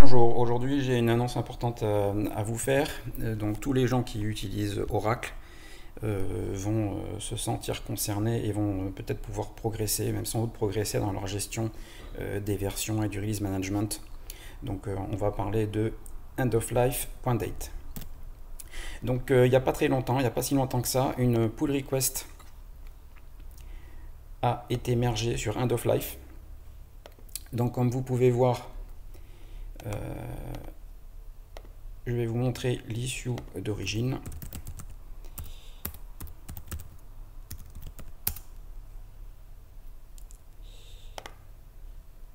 Bonjour, aujourd'hui j'ai une annonce importante à vous faire. Donc tous les gens qui utilisent Oracle vont se sentir concernés et vont peut-être pouvoir progresser, même sans doute progresser dans leur gestion des versions et du release management. Donc on va parler de end-of-life.date. Donc il n'y a pas très longtemps, il n'y a pas si longtemps que ça, une pull request a été mergée sur end-of-life. Donc comme vous pouvez voir, je vais vous montrer l'issue d'origine.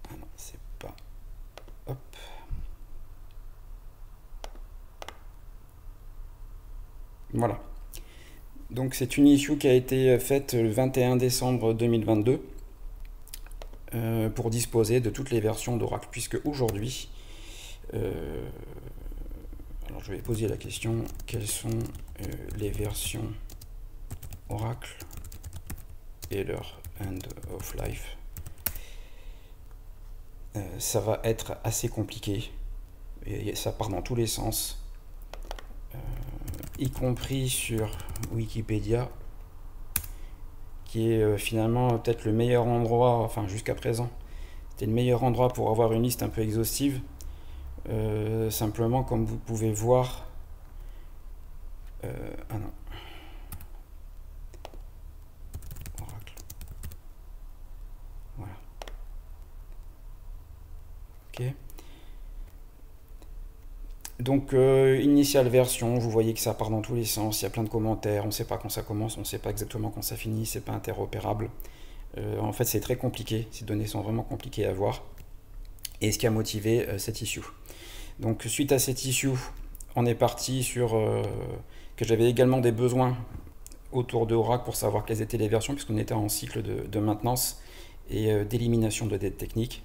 Ah non, c'est pas... Hop. Voilà. Donc c'est une issue qui a été faite le 21 décembre 2022 pour disposer de toutes les versions d'Oracle, puisque aujourd'hui... alors je vais poser la question, quelles sont les versions Oracle et leur end of life. Ça va être assez compliqué et ça part dans tous les sens, y compris sur Wikipédia, qui est finalement peut-être le meilleur endroit, enfin jusqu'à présent, c'était le meilleur endroit pour avoir une liste un peu exhaustive. Simplement, comme vous pouvez voir, ah non, Oracle, voilà, ok. Donc initial version, vous voyez que ça part dans tous les sens, il y a plein de commentaires, on ne sait pas quand ça commence, on ne sait pas exactement quand ça finit, c'est pas interopérable. En fait c'est très compliqué, ces données sont vraiment compliquées à voir. Et ce qui a motivé cette issue. Donc suite à cette issue, on est parti sur que j'avais également des besoins autour de Oracle pour savoir quelles étaient les versions, puisqu'on était en cycle de maintenance et d'élimination de dettes techniques.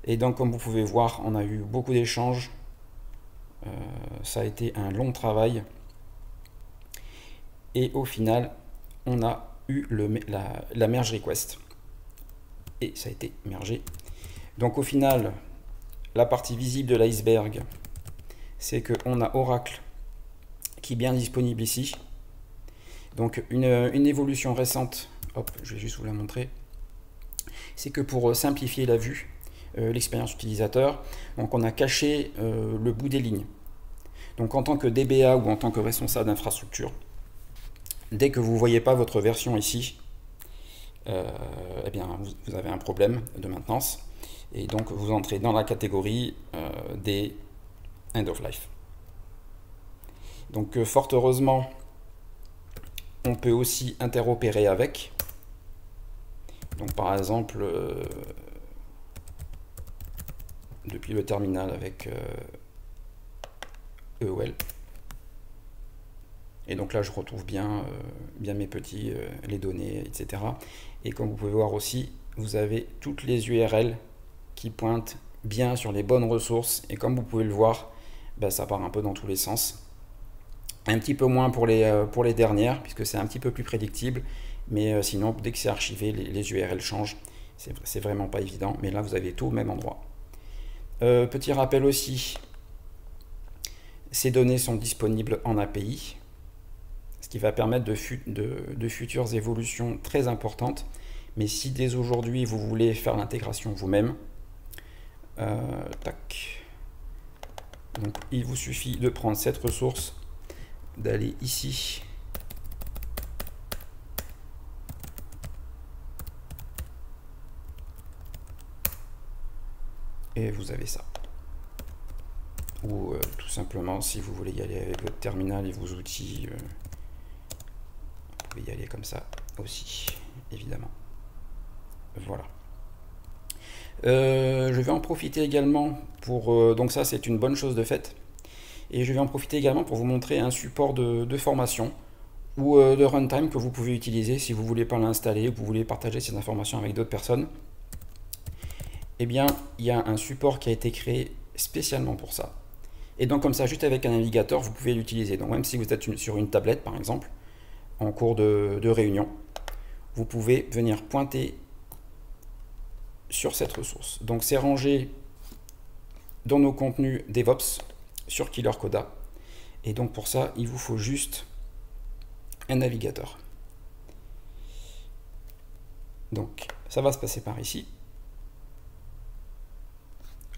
Et donc comme vous pouvez voir, on a eu beaucoup d'échanges. Ça a été un long travail. Et au final, on a eu la merge request. Et ça a été mergé. Donc au final, la partie visible de l'iceberg, c'est qu'on a Oracle qui est bien disponible ici. Donc une évolution récente, hop, je vais juste vous la montrer, c'est que pour simplifier la vue, l'expérience utilisateur, donc on a caché le bout des lignes. Donc en tant que DBA ou en tant que responsable d'infrastructure, dès que vous ne voyez pas votre version ici, eh bien vous avez un problème de maintenance. Et donc vous entrez dans la catégorie des end of life. Donc fort heureusement, on peut aussi interopérer avec. Donc par exemple, depuis le terminal avec EOL. Et donc là je retrouve bien mes petits, les données, etc. Et comme vous pouvez voir aussi, vous avez toutes les URL qui pointent bien sur les bonnes ressources. Et comme vous pouvez le voir, ben, ça part un peu dans tous les sens. Un petit peu moins pour les dernières, puisque c'est un petit peu plus prédictible. Mais sinon, dès que c'est archivé, les URL changent. C'est vraiment pas évident. Mais là, vous avez tout au même endroit. Petit rappel aussi, ces données sont disponibles en API, ce qui va permettre de futures évolutions très importantes. Mais si dès aujourd'hui, vous voulez faire l'intégration vous-même, tac. Donc, il vous suffit de prendre cette ressource, d'aller ici, et vous avez ça. Ou tout simplement, si vous voulez y aller avec votre terminal et vos outils, vous pouvez y aller comme ça aussi, évidemment. Voilà. Je vais en profiter également pour... donc ça, c'est une bonne chose de fait. Et je vais en profiter également pour vous montrer un support de formation ou de runtime que vous pouvez utiliser si vous ne voulez pas l'installer ou que vous voulez partager ces informations avec d'autres personnes. Eh bien, il y a un support qui a été créé spécialement pour ça. Et donc comme ça, juste avec un navigateur, vous pouvez l'utiliser. Donc même si vous êtes sur une tablette, par exemple, en cours de réunion, vous pouvez venir pointer sur cette ressource. Donc c'est rangé dans nos contenus DevOps sur Killer Coda. Et donc pour ça, il vous faut juste un navigateur. Donc ça va se passer par ici.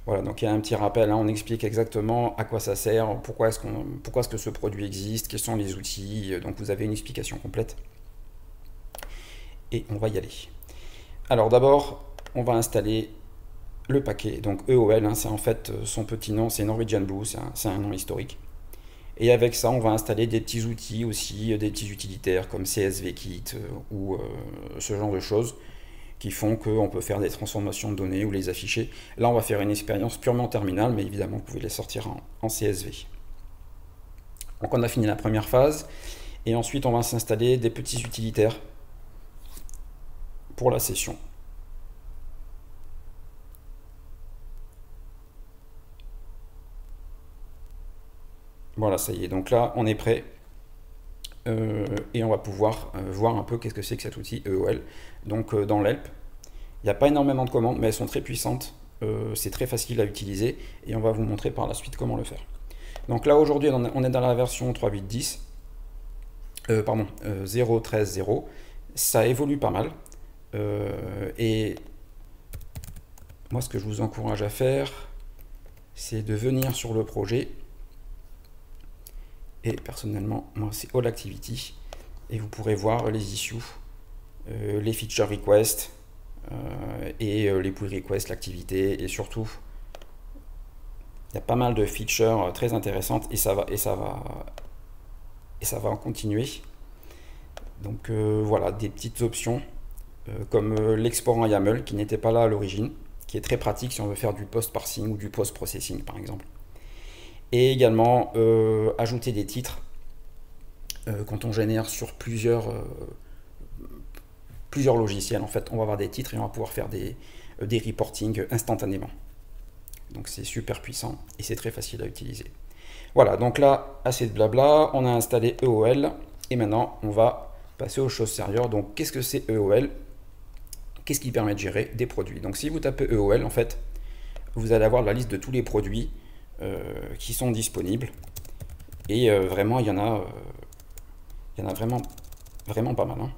Voilà, donc il y a un petit rappel, hein, on explique exactement à quoi ça sert, pourquoi est-ce que ce produit existe, quels sont les outils, donc vous avez une explication complète. Et on va y aller. Alors d'abord, on va installer le paquet, donc EOL, hein, c'est en fait son petit nom, c'est Norwegian Blue, c'est un nom historique. Et avec ça, on va installer des petits outils aussi, des petits utilitaires comme CSVKit ou ce genre de choses qui font qu'on peut faire des transformations de données ou les afficher. Là, on va faire une expérience purement terminale, mais évidemment, vous pouvez les sortir en CSV. Donc, on a fini la première phase, et ensuite, on va s'installer des petits utilitaires pour la session. Voilà, ça y est. Donc là, on est prêt. Et on va pouvoir voir un peu qu'est-ce que c'est que cet outil EOL. Donc dans l'help, il n'y a pas énormément de commandes, mais elles sont très puissantes. C'est très facile à utiliser et on va vous montrer par la suite comment le faire. Donc là aujourd'hui on est dans la version 3.8.10, pardon, 0.13.0. Ça évolue pas mal. Et moi ce que je vous encourage à faire, c'est de venir sur le projet. Et personnellement, moi c'est All Activity. Et vous pourrez voir les issues, les feature requests et les pull requests, l'activité. Et surtout, il y a pas mal de features très intéressantes et ça va en continuer. Donc voilà, des petites options comme l'export en YAML qui n'était pas là à l'origine, qui est très pratique si on veut faire du post-parsing ou du post-processing par exemple. Et également ajouter des titres quand on génère sur plusieurs logiciels. En fait, on va avoir des titres et on va pouvoir faire des reporting instantanément. Donc c'est super puissant et c'est très facile à utiliser. Voilà, donc là, assez de blabla, on a installé EOL et maintenant on va passer aux choses sérieuses. Donc qu'est-ce que c'est EOL? Qu'est-ce qui permet de gérer des produits? Donc si vous tapez EOL, en fait, vous allez avoir la liste de tous les produits qui sont disponibles et vraiment il y en a vraiment pas mal, hein.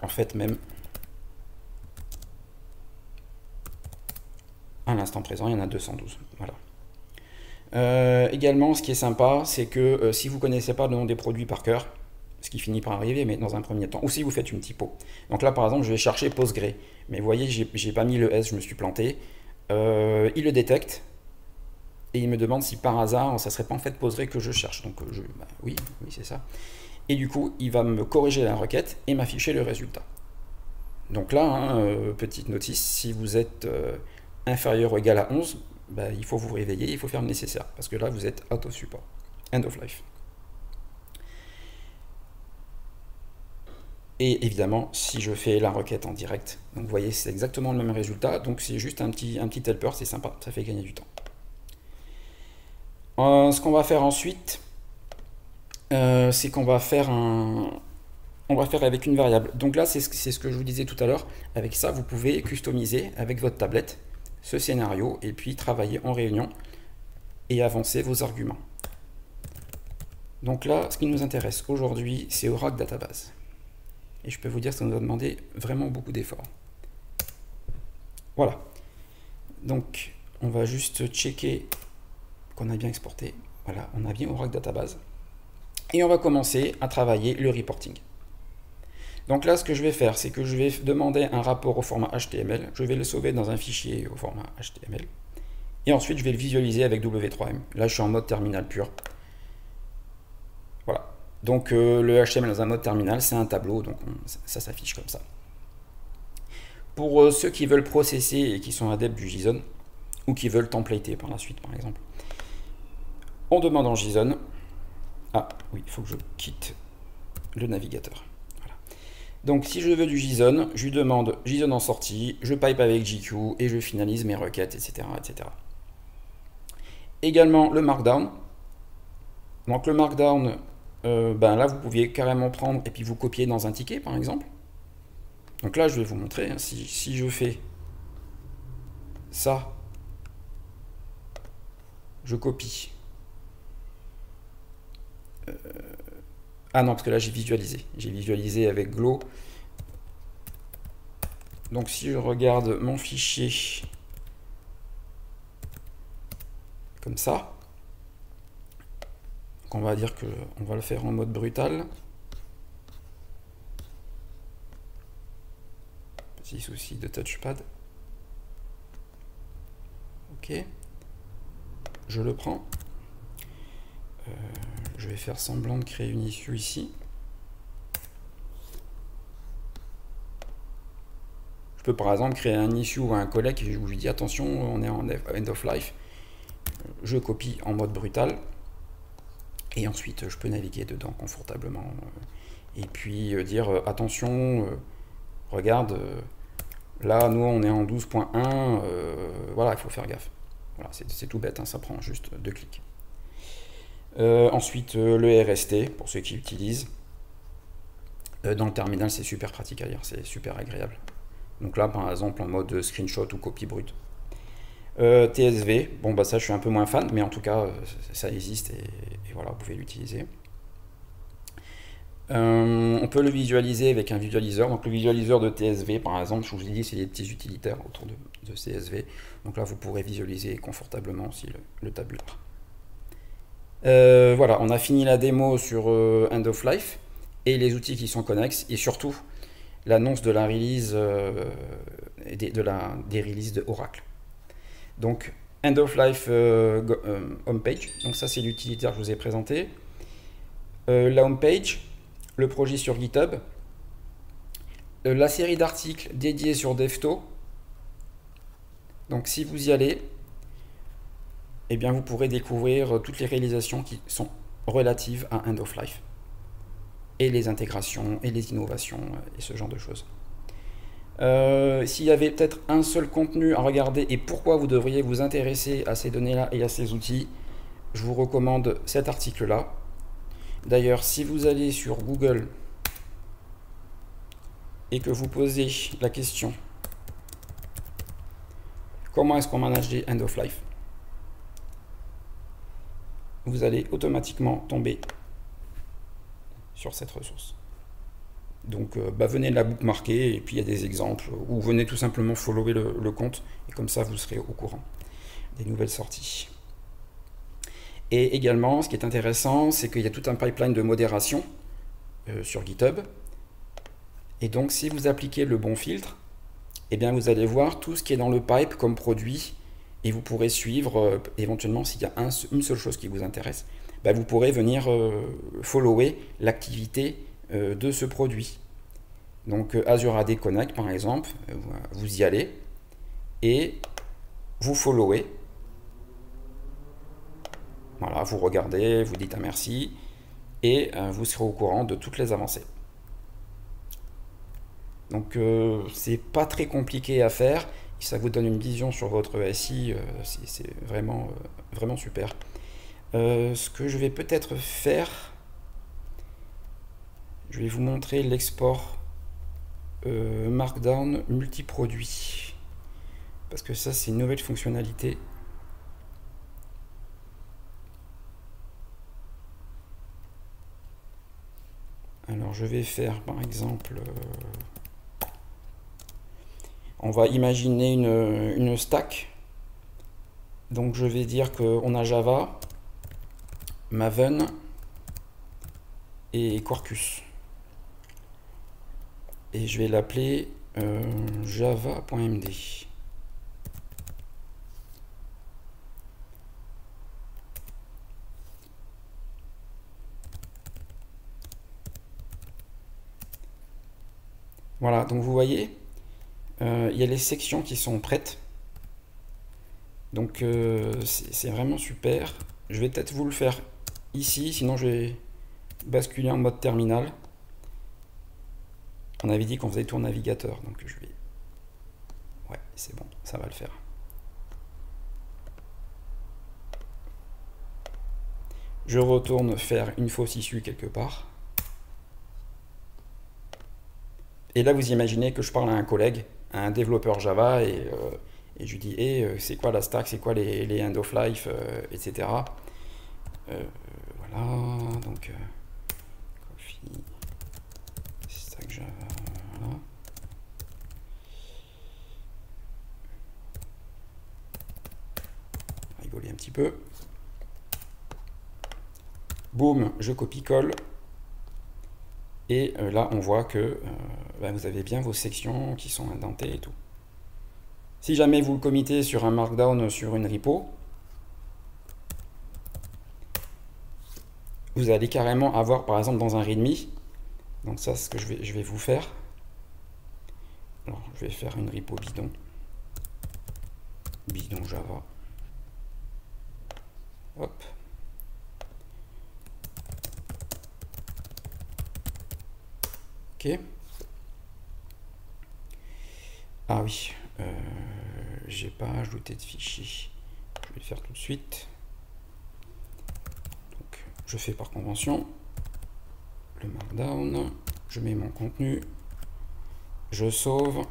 En fait même à l'instant présent il y en a 212. Voilà. Également ce qui est sympa c'est que si vous connaissez pas le nom des produits par cœur, ce qui finit par arriver mais dans un premier temps, ou si vous faites une typo, donc là par exemple je vais chercher Postgre, mais vous voyez j'ai pas mis le S, je me suis planté, il le détecte et il me demande si par hasard ça serait pas en fait Postgre que je cherche. Donc oui c'est ça. Et du coup il va me corriger la requête et m'afficher le résultat. Donc là, hein, petite notice, si vous êtes inférieur ou égal à 11, il faut vous réveiller, il faut faire le nécessaire, parce que là vous êtes out of support, end of life. Et évidemment, si je fais la requête en direct, donc vous voyez c'est exactement le même résultat, donc c'est juste un petit helper, c'est sympa, ça fait gagner du temps. Ce qu'on va faire ensuite, c'est qu'on va faire avec une variable. Donc là, c'est ce que je vous disais tout à l'heure. Avec ça, vous pouvez customiser avec votre tablette ce scénario et puis travailler en réunion et avancer vos arguments. Donc là, ce qui nous intéresse aujourd'hui, c'est Oracle Database. Et je peux vous dire que ça nous a demandé vraiment beaucoup d'efforts. Voilà. Donc, on va juste checker qu'on a bien exporté. Voilà, on a bien Oracle Database. Et on va commencer à travailler le reporting. Donc là, ce que je vais faire, c'est que je vais demander un rapport au format HTML. Je vais le sauver dans un fichier au format HTML. Et ensuite, je vais le visualiser avec W3M. Là, je suis en mode terminal pur. Voilà. Donc, le HTML dans un mode terminal, c'est un tableau. Donc, ça s'affiche comme ça. Pour ceux qui veulent processer et qui sont adeptes du JSON, ou qui veulent templater par la suite, par exemple, on demande en JSON. Ah, oui, il faut que je quitte le navigateur. Voilà. Donc, si je veux du JSON, je lui demande JSON en sortie, je pipe avec JQ et je finalise mes requêtes, etc. etc. Également, le Markdown. Donc, le Markdown, là, vous pouviez carrément prendre et puis vous copier dans un ticket, par exemple. Donc là, je vais vous montrer, hein, si je fais ça je copie. Ah non, parce que là j'ai visualisé. J'ai visualisé avec Glow. Donc si je regarde mon fichier comme ça, donc on va dire que on va le faire en mode brutal. Petit souci de touchpad. Ok. Je le prends. Je vais faire semblant de créer une issue ici. Je peux par exemple créer un issue ou un collègue où je lui dis attention, on est en end of life. Je copie en mode brutal. Et ensuite, je peux naviguer dedans confortablement. Et puis dire attention, regarde, là, nous, on est en 12.1. Voilà, il faut faire gaffe. Voilà, c'est tout bête, hein, ça prend juste 2 clics. Ensuite, le RST, pour ceux qui utilisent. Dans le terminal, c'est super pratique à lire, c'est super agréable. Donc là, par exemple, en mode screenshot ou copie brute. TSV, bon bah ça je suis un peu moins fan, mais en tout cas ça existe et voilà, vous pouvez l'utiliser. On peut le visualiser avec un visualiseur. Donc le visualiseur de TSV par exemple, je vous ai dit, c'est des petits utilitaires autour de CSV. Donc là vous pourrez visualiser confortablement aussi le tabular. Voilà, on a fini la démo sur End of Life et les outils qui sont connexes et surtout l'annonce de la release des releases de Oracle. Donc, End of Life homepage. Donc ça, c'est l'utilitaire que je vous ai présenté. La homepage, le projet sur GitHub, la série d'articles dédiés sur DevTo. Donc, si vous y allez, eh bien, vous pourrez découvrir toutes les réalisations qui sont relatives à End of Life. Et les intégrations, et les innovations, et ce genre de choses. S'il y avait peut-être un seul contenu à regarder et pourquoi vous devriez vous intéresser à ces données-là et à ces outils, je vous recommande cet article-là. D'ailleurs, si vous allez sur Google et que vous posez la question « Comment est-ce qu'on manage des end of life ?», vous allez automatiquement tomber sur cette ressource. Donc venez la bookmarker et puis il y a des exemples, ou venez tout simplement follower le compte et comme ça vous serez au courant des nouvelles sorties. Et également, ce qui est intéressant, c'est qu'il y a tout un pipeline de modération sur GitHub. Et donc si vous appliquez le bon filtre, eh bien, vous allez voir tout ce qui est dans le pipe comme produit et vous pourrez suivre éventuellement s'il y a une seule chose qui vous intéresse, vous pourrez venir follower l'activité de ce produit. Donc Azure AD Connect par exemple, vous y allez et vous followez. Voilà, vous regardez, vous dites un merci et vous serez au courant de toutes les avancées. Donc c'est pas très compliqué à faire, ça vous donne une vision sur votre SI, c'est vraiment, vraiment super. Ce que je vais peut-être faire, je vais vous montrer l'export Markdown multiproduit. Parce que ça, c'est une nouvelle fonctionnalité. Alors, je vais faire, par exemple, on va imaginer une stack. Donc, je vais dire qu'on a Java, Maven et Quarkus. Et je vais l'appeler java.md. Voilà, donc vous voyez, il y a les sections qui sont prêtes. Donc c'est vraiment super. Je vais peut-être vous le faire ici, sinon je vais basculer en mode terminal. On avait dit qu'on faisait tour navigateur, donc je vais... Ouais, c'est bon, ça va le faire. Je retourne faire une fausse issue quelque part. Et là, vous imaginez que je parle à un collègue, à un développeur Java, et et je lui dis c'est quoi la stack, c'est quoi les end of life, etc. Voilà, donc coffee stack Java, voilà. Rigoler un petit peu. Boum, je copie-colle. Et là, on voit que vous avez bien vos sections qui sont indentées et tout. Si jamais vous le committez sur un markdown sur une repo, vous allez carrément avoir, par exemple, dans un readme, donc ça, c'est ce que je vais vous faire. Alors, je vais faire une repo bidon. Bidon Java. Hop. Ok. Ah oui, j'ai pas ajouté de fichier. Je vais le faire tout de suite. Donc, je fais par convention le markdown. Je mets mon contenu. Je sauve.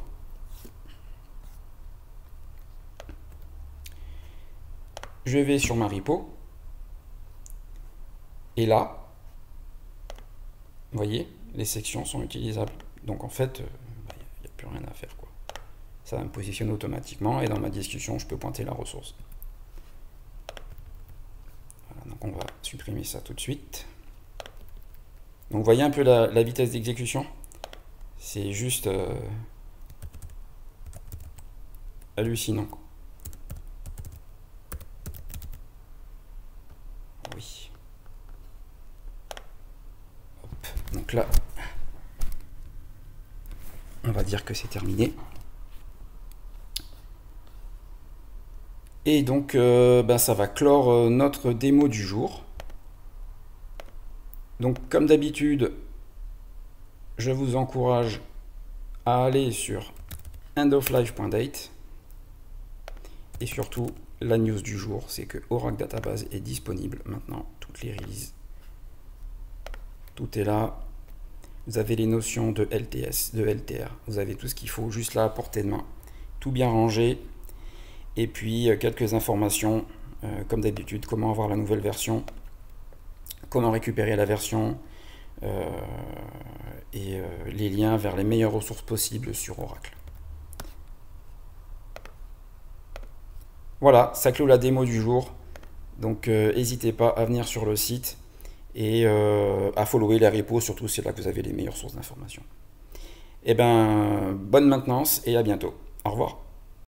Je vais sur ma repo. Et là, vous voyez, les sections sont utilisables. Donc en fait, il n'y a plus rien à faire, quoi. Ça va me positionner automatiquement et dans ma discussion, je peux pointer la ressource. Voilà, donc on va supprimer ça tout de suite. Donc vous voyez un peu la vitesse d'exécution. C'est juste hallucinant. Oui. Hop. Donc là, on va dire que c'est terminé. Et donc, ça va clore notre démo du jour. Donc, comme d'habitude, je vous encourage à aller sur endoflife.date. Et surtout, la news du jour, c'est que Oracle Database est disponible maintenant, toutes les releases. Tout est là. Vous avez les notions de LTS, de LTR. Vous avez tout ce qu'il faut juste là à portée de main. Tout bien rangé. Et puis quelques informations, comme d'habitude, comment avoir la nouvelle version, comment récupérer la version, et les liens vers les meilleures ressources possibles sur Oracle. Voilà, ça clôt la démo du jour. Donc n'hésitez pas à venir sur le site et à follower les repos, surtout c'est là que vous avez les meilleures sources d'informations. Et bonne maintenance et à bientôt. Au revoir.